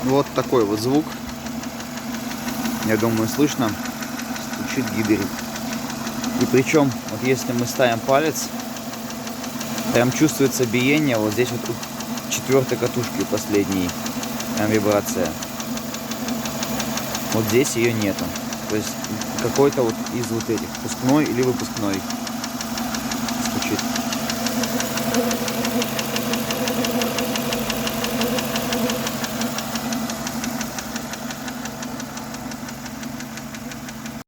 Вот такой вот звук. Я думаю, слышно. Стучит гидрит. И причем, вот если мы ставим палец, прям чувствуется биение. Вот здесь вот у четвертой катушки последней. Прям вибрация. Вот здесь ее нету. То есть какой-то вот из вот этих, впускной или выпускной.